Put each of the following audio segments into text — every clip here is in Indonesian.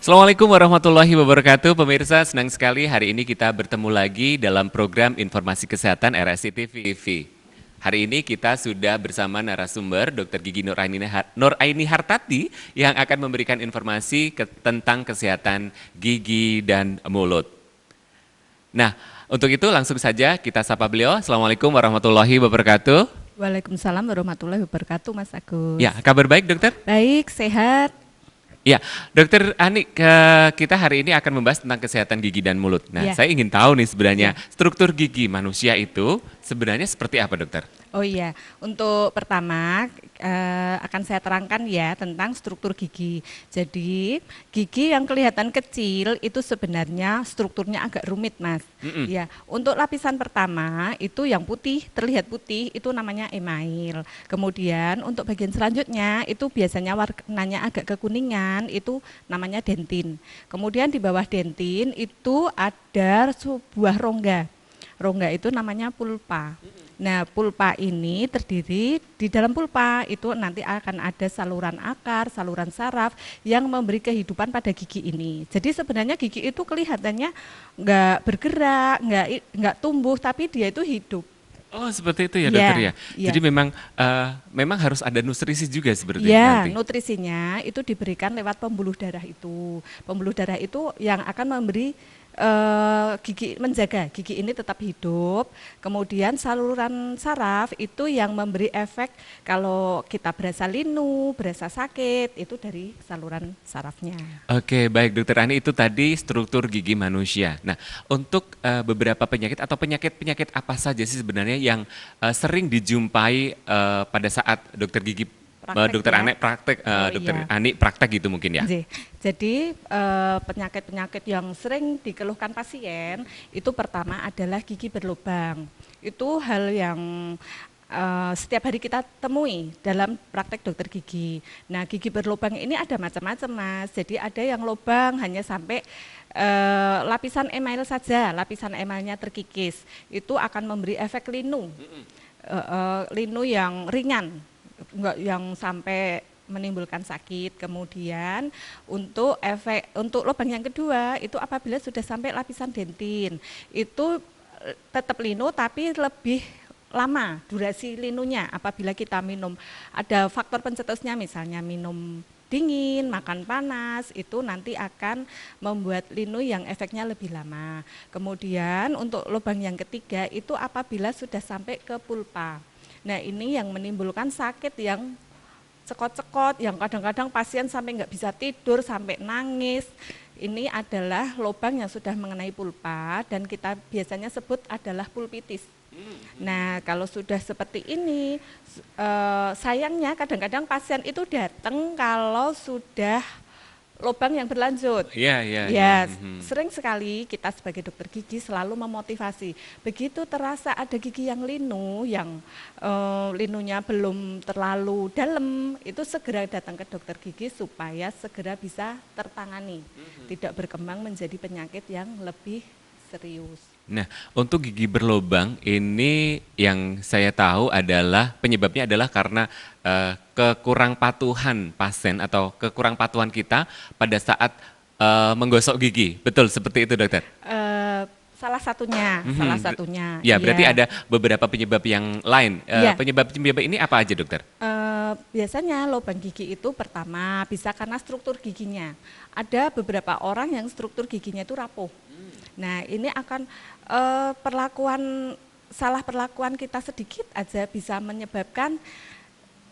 Assalamualaikum warahmatullahi wabarakatuh. Pemirsa, senang sekali hari ini kita bertemu lagi dalam program Informasi Kesehatan RSI TV. Hari ini kita sudah bersama narasumber Dr. Gigi Nuraini Hartati yang akan memberikan informasi tentang kesehatan gigi dan mulut. Nah, untuk itu langsung saja kita sapa beliau. Assalamualaikum warahmatullahi wabarakatuh. Waalaikumsalam warahmatullahi wabarakatuh, Mas Agus. Ya, kabar baik dokter? Baik, sehat. Ya, Dokter Ani, kita hari ini akan membahas tentang kesehatan gigi dan mulut. Nah, Ya. saya ingin tahu nih sebenarnya struktur gigi manusia itu sebenarnya seperti apa, dokter? Oh iya, untuk pertama akan saya terangkan ya tentang struktur gigi. Jadi gigi yang kelihatan kecil itu sebenarnya strukturnya agak rumit, Mas. Ya, untuk lapisan pertama itu yang putih, terlihat putih itu namanya email. Kemudian untuk bagian selanjutnya itu biasanya warnanya agak kekuningan, itu namanya dentin. Kemudian di bawah dentin itu ada sebuah rongga. Rongga itu namanya pulpa. Nah, pulpa ini terdiri di dalam pulpa itu nanti akan ada saluran akar, saluran saraf yang memberi kehidupan pada gigi ini. Jadi sebenarnya gigi itu kelihatannya nggak bergerak, nggak tumbuh, tapi dia itu hidup. Oh, seperti itu ya, dokter ya. Ya. Jadi memang harus ada nutrisi juga seperti Ya, nanti. nutrisinya itu diberikan lewat pembuluh darah itu. Pembuluh darah itu yang akan memberi gigi, menjaga gigi ini tetap hidup. Kemudian saluran saraf itu yang memberi efek kalau kita berasa linu, berasa sakit, itu dari saluran sarafnya. Oke, baik dokter Ani, itu tadi struktur gigi manusia. Nah, untuk beberapa penyakit atau penyakit-penyakit apa saja sih sebenarnya yang sering dijumpai pada saat dokter gigi dokter Ya. Ani praktek, dokter Iya. Ani praktek gitu mungkin ya? Jadi penyakit-penyakit yang sering dikeluhkan pasien itu pertama adalah gigi berlubang. Itu hal yang setiap hari kita temui dalam praktek dokter gigi. Nah, gigi berlubang ini ada macam-macam, Mas. Jadi ada yang lubang hanya sampai lapisan email saja, lapisan emailnya terkikis. Itu akan memberi efek linu, linu yang ringan, enggak yang sampai menimbulkan sakit. Kemudian untuk lubang yang kedua itu apabila sudah sampai lapisan dentin, itu tetap linu tapi lebih lama durasi linunya. Apabila kita minum, ada faktor pencetusnya, misalnya minum dingin, makan panas, itu nanti akan membuat linu yang efeknya lebih lama. Kemudian untuk lubang yang ketiga itu apabila sudah sampai ke pulpa. Nah, ini yang menimbulkan sakit yang cekot-cekot, yang kadang-kadang pasien sampai nggak bisa tidur, sampai nangis. Ini adalah lubang yang sudah mengenai pulpa dan kita biasanya sebut adalah pulpitis. Nah, kalau sudah seperti ini, sayangnya kadang-kadang pasien itu datang kalau sudah lubang yang berlanjut. Iya. Sering sekali kita sebagai dokter gigi selalu memotivasi. Begitu terasa ada gigi yang linu, yang linunya belum terlalu dalam, itu segera datang ke dokter gigi supaya segera bisa tertangani, tidak berkembang menjadi penyakit yang lebih serius. Nah, untuk gigi berlubang ini yang saya tahu adalah penyebabnya adalah karena kekurang patuhan pasien atau kekurang patuhan kita pada saat menggosok gigi. Betul seperti itu, dokter? Salah satunya. Ya, berarti ada beberapa penyebab yang lain. Penyebab ini apa aja, dokter? Biasanya lubang gigi itu pertama bisa karena struktur giginya. Ada beberapa orang yang struktur giginya itu rapuh. Nah, ini akan salah perlakuan kita sedikit aja bisa menyebabkan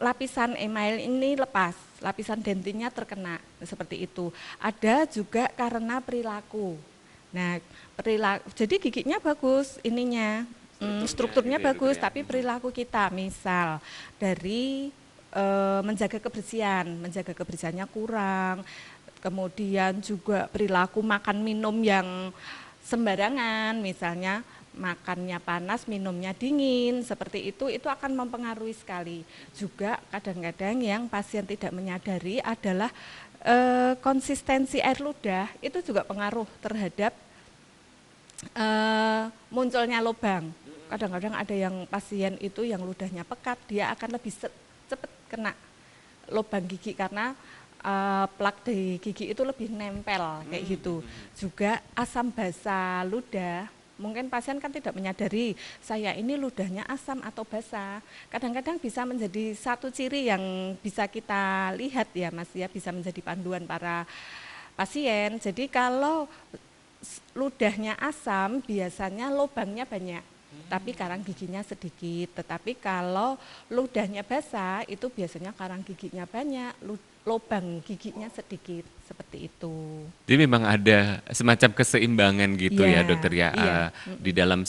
lapisan email ini lepas, lapisan dentinnya terkena, seperti itu. Ada juga karena perilaku. Nah, jadi giginya bagus ininya, strukturnya bagus, tapi perilaku kita, misal dari menjaga kebersihannya kurang, kemudian juga perilaku makan minum yang sembarangan, misalnya makannya panas, minumnya dingin, seperti itu akan mempengaruhi sekali. Juga kadang-kadang yang pasien tidak menyadari adalah konsistensi air ludah, itu juga pengaruh terhadap munculnya lubang. Kadang-kadang ada yang pasien itu yang ludahnya pekat, dia akan lebih cepat kena lubang gigi karena plak di gigi itu lebih nempel kayak gitu. Juga asam basa ludah. Mungkin pasien kan tidak menyadari saya ini ludahnya asam atau basah. Kadang-kadang bisa menjadi satu ciri yang bisa kita lihat ya Mas ya, bisa menjadi panduan para pasien. Jadi kalau ludahnya asam biasanya lubangnya banyak, tapi karang giginya sedikit. Tetapi kalau ludahnya basah itu biasanya karang giginya banyak, lubang giginya sedikit, seperti itu. Jadi memang ada semacam keseimbangan gitu ya Iya, dokter ya iya, di dalam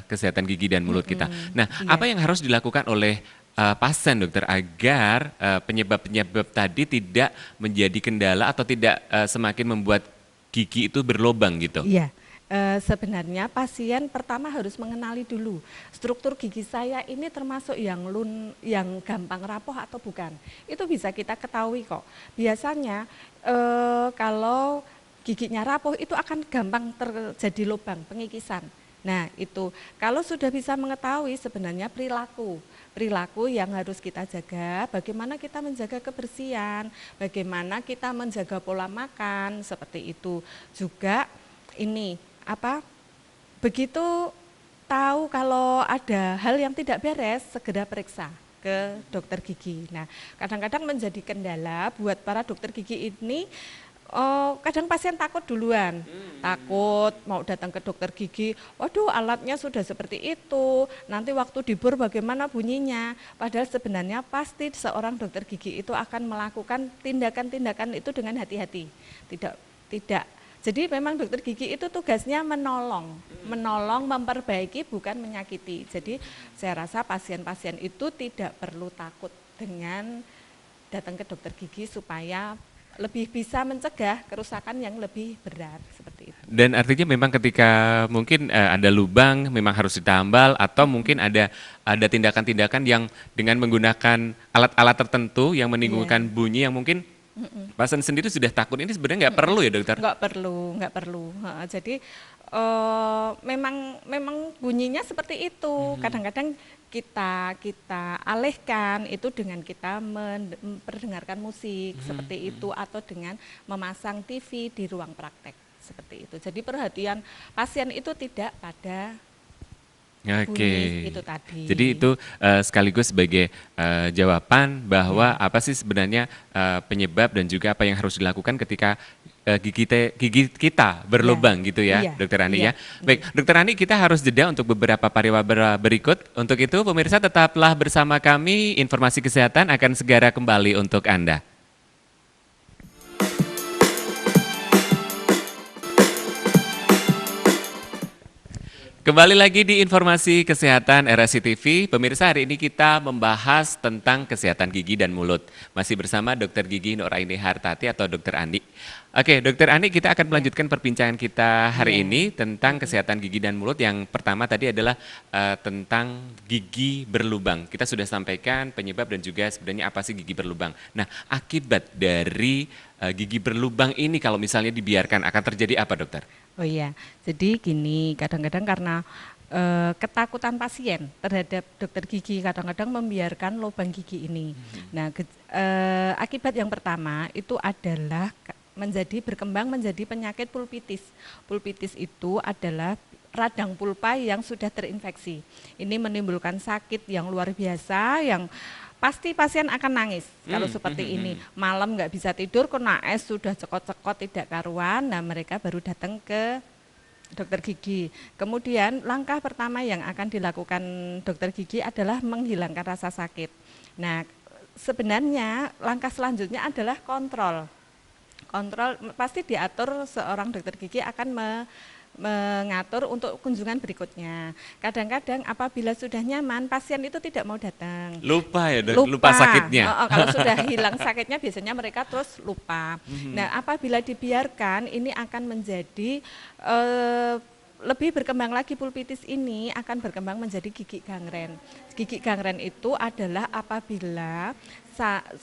kesehatan gigi dan mulut kita. Nah, iya. apa yang harus dilakukan oleh pasien dokter agar penyebab-penyebab tadi tidak menjadi kendala atau tidak semakin membuat gigi itu berlobang gitu? Iya, sebenarnya pasien pertama harus mengenali dulu struktur gigi saya ini termasuk yang gampang rapuh atau bukan. Itu bisa kita ketahui kok. Biasanya kalau giginya rapuh itu akan gampang terjadi lubang, pengikisan. Nah itu kalau sudah bisa mengetahui sebenarnya perilaku yang harus kita jaga, bagaimana kita menjaga kebersihan, bagaimana kita menjaga pola makan, seperti itu. Juga ini begitu tahu kalau ada hal yang tidak beres, segera periksa ke dokter gigi. Nah, kadang-kadang menjadi kendala buat para dokter gigi ini. Kadang pasien takut duluan, takut mau datang ke dokter gigi, waduh alatnya sudah seperti itu, nanti waktu dibur bagaimana bunyinya. Padahal sebenarnya pasti seorang dokter gigi itu akan melakukan tindakan-tindakan itu dengan hati-hati. Tidak. Jadi memang dokter gigi itu tugasnya menolong, memperbaiki bukan menyakiti. Jadi saya rasa pasien-pasien itu tidak perlu takut dengan datang ke dokter gigi supaya lebih bisa mencegah kerusakan yang lebih berat seperti itu. Dan artinya memang ketika mungkin ada lubang memang harus ditambal atau mungkin ada tindakan-tindakan yang dengan menggunakan alat-alat tertentu yang menimbulkan bunyi yang mungkin pasien sendiri sudah takut, ini sebenarnya nggak perlu ya dokter? Nggak perlu. Jadi memang bunyinya seperti itu. Kadang-kadang kita alihkan itu dengan kita memperdengarkan musik seperti itu atau dengan memasang TV di ruang praktek seperti itu. Jadi perhatian pasien itu tidak pada bunyi itu tadi. Jadi itu sekaligus sebagai jawaban bahwa apa sih sebenarnya penyebab dan juga apa yang harus dilakukan ketika gigi kita berlubang gitu ya, Iya, Dokter Ani iya. ya. Baik, Dokter Ani kita harus jeda untuk beberapa pariwara berikut. Untuk itu pemirsa tetaplah bersama kami, informasi kesehatan akan segera kembali untuk Anda. Kembali lagi di informasi kesehatan RSI TV. Pemirsa, hari ini kita membahas tentang kesehatan gigi dan mulut. Masih bersama Dr. Gigi Nuraini Hartati atau Dr. Andi. Oke, Dr. Andi, kita akan melanjutkan perbincangan kita hari ini tentang kesehatan gigi dan mulut. Yang pertama tadi adalah tentang gigi berlubang. Kita sudah sampaikan penyebab dan juga sebenarnya apa sih gigi berlubang. Nah, akibat dari gigi berlubang ini kalau misalnya dibiarkan akan terjadi apa, dokter? Oh iya, jadi gini, kadang-kadang karena ketakutan pasien terhadap dokter gigi kadang-kadang membiarkan lubang gigi ini. Nah, akibat yang pertama itu adalah berkembang menjadi penyakit pulpitis. Pulpitis itu adalah radang pulpa yang sudah terinfeksi. Ini menimbulkan sakit yang luar biasa yang pasti pasien akan nangis kalau seperti ini. Malam nggak bisa tidur, kena es, sudah cekot-cekot tidak karuan. Nah mereka baru datang ke dokter gigi. Kemudian langkah pertama yang akan dilakukan dokter gigi adalah menghilangkan rasa sakit. Nah sebenarnya langkah selanjutnya adalah kontrol. Kontrol pasti diatur, seorang dokter gigi akan mengatur untuk kunjungan berikutnya. Kadang-kadang apabila sudah nyaman, pasien itu tidak mau datang. Lupa ya, lupa sakitnya. Kalau sudah hilang sakitnya biasanya mereka terus lupa. Nah, apabila dibiarkan ini akan menjadi lebih berkembang lagi, pulpitis ini akan berkembang menjadi gigi gangren. Gigi gangren itu adalah apabila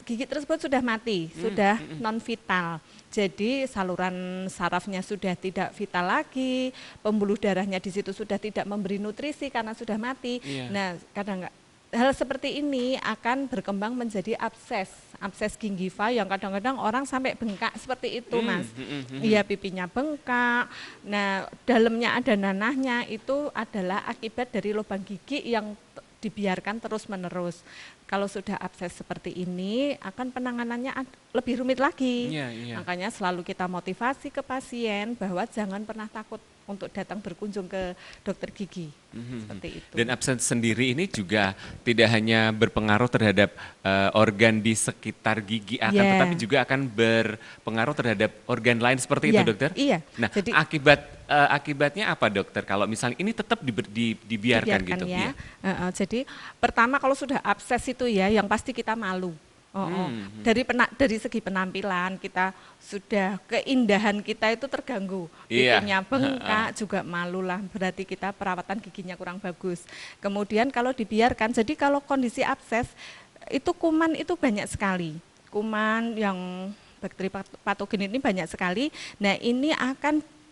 gigi tersebut sudah mati, sudah non vital. Jadi saluran sarafnya sudah tidak vital lagi, pembuluh darahnya di situ sudah tidak memberi nutrisi karena sudah mati. Iya. Nah, hal seperti ini akan berkembang menjadi abses gingiva yang kadang-kadang orang sampai bengkak seperti itu, Mas. Iya, pipinya bengkak. Nah, dalamnya ada nanahnya, itu adalah akibat dari lubang gigi yang dibiarkan terus-menerus. Kalau sudah abses seperti ini, akan penanganannya lebih rumit lagi. Makanya selalu kita motivasi ke pasien bahwa jangan pernah takut untuk datang berkunjung ke dokter gigi. Seperti itu. Dan absen sendiri ini juga tidak hanya berpengaruh terhadap organ di sekitar gigi tetapi juga akan berpengaruh terhadap organ lain seperti itu, dokter? Iya. Nah, jadi, akibatnya apa, dokter? Kalau misalnya ini tetap dibiarkan gitu? Ya. Jadi pertama kalau sudah abses itu ya, yang pasti kita malu. Dari segi penampilan kita sudah, keindahan kita itu terganggu, pipinya bengkak, juga malu lah, berarti kita perawatan giginya kurang bagus. Kemudian kalau dibiarkan, jadi kalau kondisi abses itu kuman itu banyak sekali, kuman yang bakteri patogen ini banyak sekali. Nah, ini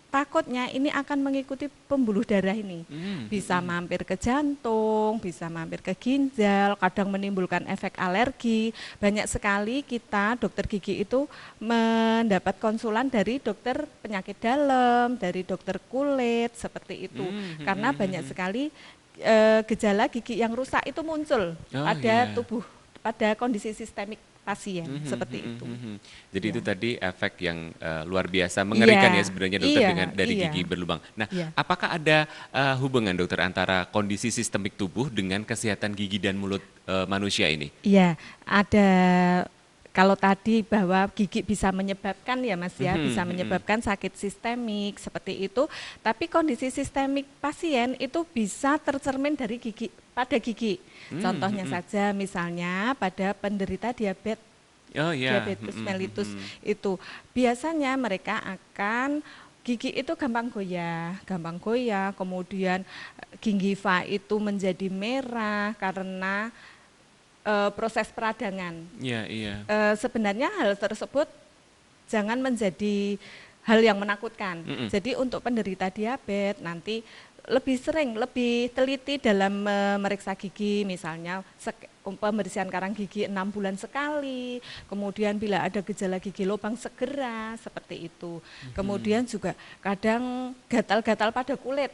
takutnya ini akan mengikuti pembuluh darah ini, bisa mampir ke jantung, bisa mampir ke ginjal, kadang menimbulkan efek alergi. Banyak sekali kita dokter gigi itu mendapat konsulan dari dokter penyakit dalam, dari dokter kulit, seperti itu. Karena banyak sekali gejala gigi yang rusak itu muncul pada tubuh, pada kondisi sistemik pasien, seperti itu. Jadi itu tadi efek yang luar biasa, mengerikan ya sebenarnya, dokter, dari gigi berlubang. Nah, apakah ada hubungan, dokter, antara kondisi sistemik tubuh dengan kesehatan gigi dan mulut manusia ini? Iya, ada. Kalau tadi bahwa gigi bisa menyebabkan ya, Mas ya, bisa menyebabkan sakit sistemik seperti itu, tapi kondisi sistemik pasien itu bisa tercermin dari gigi, pada gigi. Contohnya saja misalnya pada penderita diabetes, diabetes mellitus itu biasanya mereka akan gigi itu gampang goyah, kemudian gingiva itu menjadi merah karena proses peradangan. Sebenarnya hal tersebut jangan menjadi hal yang menakutkan. Jadi untuk penderita diabetes nanti lebih sering, lebih teliti dalam memeriksa gigi, misalnya pembersihan karang gigi 6 bulan sekali, kemudian bila ada gejala gigi lubang segera, seperti itu. Kemudian juga kadang gatal-gatal pada kulit,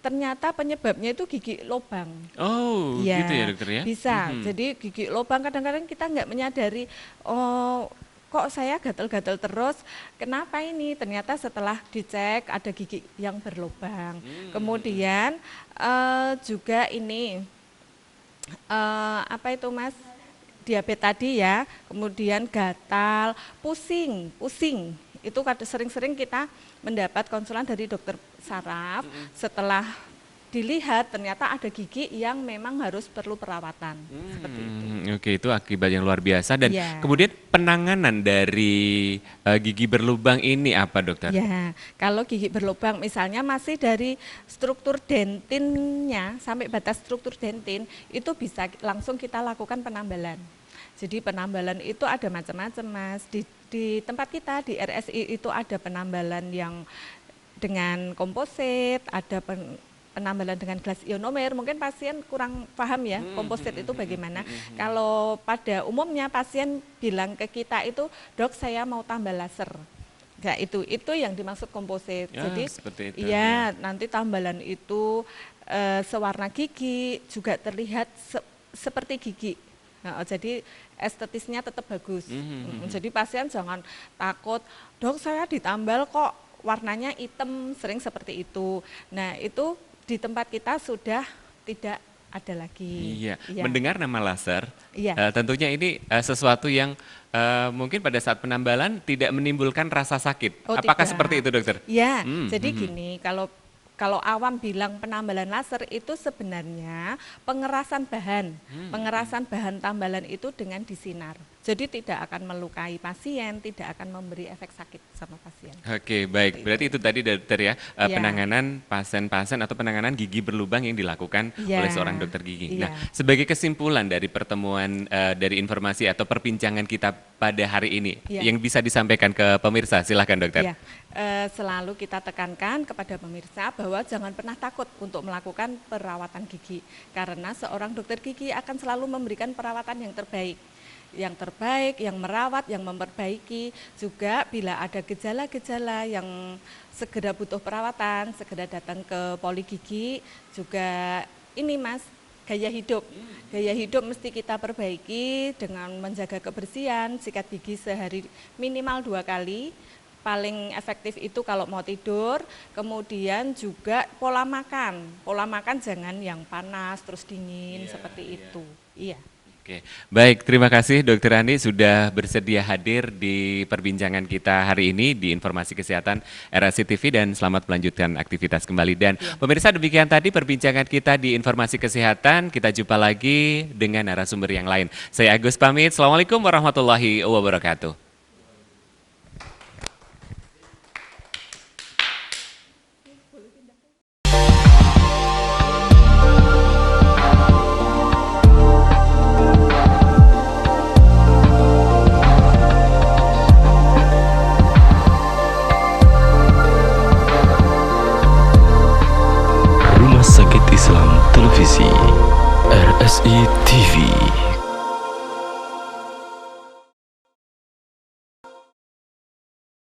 ternyata penyebabnya itu gigi lubang. Oh, gitu ya, dokter ya? Bisa, jadi gigi lubang kadang-kadang kita nggak menyadari, kok saya gatal-gatal terus, kenapa ini? Ternyata setelah dicek ada gigi yang berlubang. Kemudian juga ini, apa itu, Mas? Diabetes tadi ya, kemudian gatal, pusing. Itu sering-sering kita mendapat konsulan dari dokter saraf, setelah dilihat ternyata ada gigi yang memang harus perlu perawatan. Seperti itu. Oke, itu akibat yang luar biasa. Dan kemudian penanganan dari gigi berlubang ini apa, dokter? Ya, kalau gigi berlubang misalnya masih dari struktur dentinnya sampai batas struktur dentin, itu bisa langsung kita lakukan penambalan. Jadi penambalan itu ada macam-macam, Mas. Di tempat kita di RSI itu ada penambalan yang dengan komposit, ada penambalan dengan gelas ionomer. Mungkin pasien kurang paham ya komposit itu bagaimana. Kalau pada umumnya pasien bilang ke kita itu, dok saya mau tambah laser. Ya, itu yang dimaksud komposit. Jadi itu, nanti tambalan itu sewarna gigi juga terlihat seperti gigi. Nah, jadi estetisnya tetap bagus. Jadi pasien jangan takut, dok saya ditambal kok warnanya hitam, sering seperti itu. Nah, itu di tempat kita sudah tidak ada lagi. Mendengar nama laser, tentunya ini sesuatu yang mungkin pada saat penambalan tidak menimbulkan rasa sakit. Apakah seperti itu, dokter? Ya, jadi gini, kalau awam bilang penambalan laser itu sebenarnya pengerasan bahan tambalan itu dengan disinar. Jadi tidak akan melukai pasien, tidak akan memberi efek sakit sama pasien. Oke, baik. Berarti itu tadi dokter ya, Iya. penanganan pasien-pasien atau penanganan gigi berlubang yang dilakukan Iya. oleh seorang dokter gigi. Iya. Nah, sebagai kesimpulan dari pertemuan dari informasi atau perbincangan kita pada hari ini, Iya. yang bisa disampaikan ke pemirsa, silakan dokter. Ya, selalu kita tekankan kepada pemirsa bahwa jangan pernah takut untuk melakukan perawatan gigi, karena seorang dokter gigi akan selalu memberikan perawatan yang terbaik, yang merawat, yang memperbaiki. Juga bila ada gejala-gejala yang segera butuh perawatan, segera datang ke poli gigi. Juga ini Mas, gaya hidup mesti kita perbaiki dengan menjaga kebersihan, sikat gigi sehari minimal 2 kali. Paling efektif itu kalau mau tidur, kemudian juga pola makan jangan yang panas terus dingin seperti itu. Iya. Oke, baik, terima kasih Dokter Andi sudah bersedia hadir di perbincangan kita hari ini di Informasi Kesehatan RSI TV dan selamat melanjutkan aktivitas kembali. Dan pemirsa, demikian tadi perbincangan kita di Informasi Kesehatan, kita jumpa lagi dengan narasumber yang lain. Saya Agus pamit, Assalamualaikum warahmatullahi wabarakatuh. Rumah Sakit Islam Televisi RSI TV.